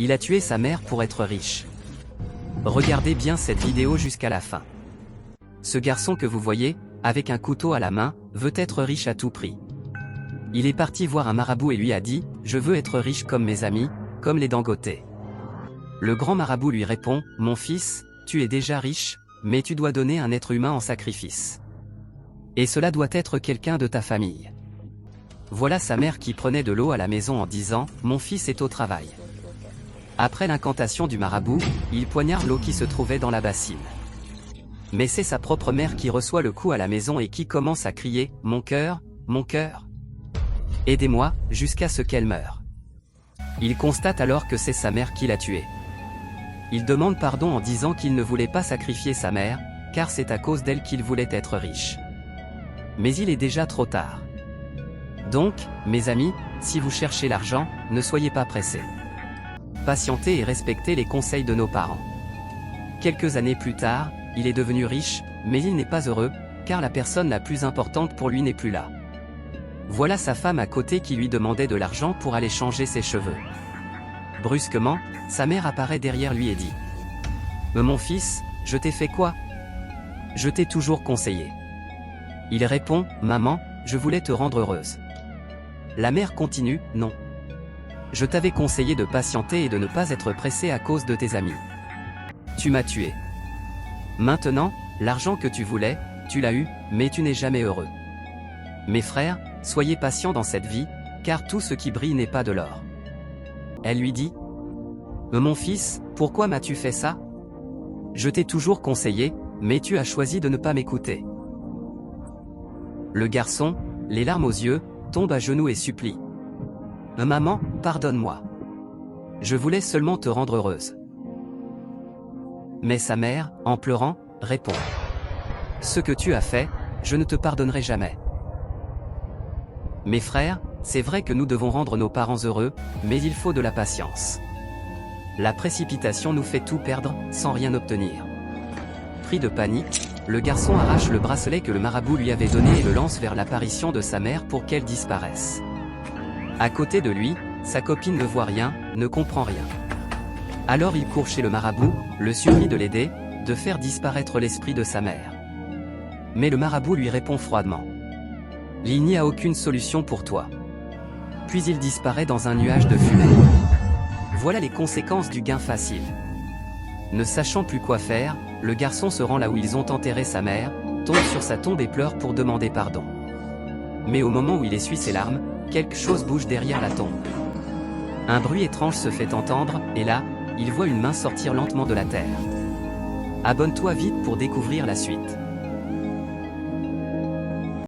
Il a tué sa mère pour être riche. Regardez bien cette vidéo jusqu'à la fin. Ce garçon que vous voyez, avec un couteau à la main, veut être riche à tout prix. Il est parti voir un marabout et lui a dit « Je veux être riche comme mes amis, comme les Dangote ». Le grand marabout lui répond « Mon fils, tu es déjà riche, mais tu dois donner un être humain en sacrifice. Et cela doit être quelqu'un de ta famille. » Voilà sa mère qui prenait de l'eau à la maison en disant « Mon fils est au travail ». Après l'incantation du marabout, il poignarde l'eau qui se trouvait dans la bassine. Mais c'est sa propre mère qui reçoit le coup à la maison et qui commence à crier « Mon cœur, aidez-moi » jusqu'à ce qu'elle meure. Il constate alors que c'est sa mère qui l'a tué. Il demande pardon en disant qu'il ne voulait pas sacrifier sa mère, car c'est à cause d'elle qu'il voulait être riche. Mais il est déjà trop tard. Donc, mes amis, si vous cherchez l'argent, ne soyez pas pressés. Patientez et respectez les conseils de nos parents. Quelques années plus tard, il est devenu riche, mais il n'est pas heureux, car la personne la plus importante pour lui n'est plus là. Voilà sa femme à côté qui lui demandait de l'argent pour aller changer ses cheveux. Brusquement, sa mère apparaît derrière lui et dit « Mon fils, je t'ai fait quoi? Je t'ai toujours conseillé. » Il répond « Maman, je voulais te rendre heureuse. » La mère continue « Non. Je t'avais conseillé de patienter et de ne pas être pressé à cause de tes amis. Tu m'as tué. Maintenant, l'argent que tu voulais, tu l'as eu, mais tu n'es jamais heureux. Mes frères, soyez patients dans cette vie, car tout ce qui brille n'est pas de l'or. » Elle lui dit « Mon fils, pourquoi m'as-tu fait ça? Je t'ai toujours conseillé, mais tu as choisi de ne pas m'écouter. » Le garçon, les larmes aux yeux, tombe à genoux et supplie « Maman, pardonne-moi. Je voulais seulement te rendre heureuse. » Mais sa mère, en pleurant, répond « Ce que tu as fait, je ne te pardonnerai jamais. » Mes frères, c'est vrai que nous devons rendre nos parents heureux, mais il faut de la patience. La précipitation nous fait tout perdre, sans rien obtenir. Pris de panique, le garçon arrache le bracelet que le marabout lui avait donné et le lance vers l'apparition de sa mère pour qu'elle disparaisse. À côté de lui, sa copine ne voit rien, ne comprend rien. Alors il court chez le marabout, le supplie de l'aider, de faire disparaître l'esprit de sa mère. Mais le marabout lui répond froidement « Il n'y a aucune solution pour toi. » Puis il disparaît dans un nuage de fumée. Voilà les conséquences du gain facile. Ne sachant plus quoi faire, le garçon se rend là où ils ont enterré sa mère, tombe sur sa tombe et pleure pour demander pardon. Mais au moment où il essuie ses larmes, quelque chose bouge derrière la tombe. Un bruit étrange se fait entendre, et là, il voit une main sortir lentement de la terre. Abonne-toi vite pour découvrir la suite.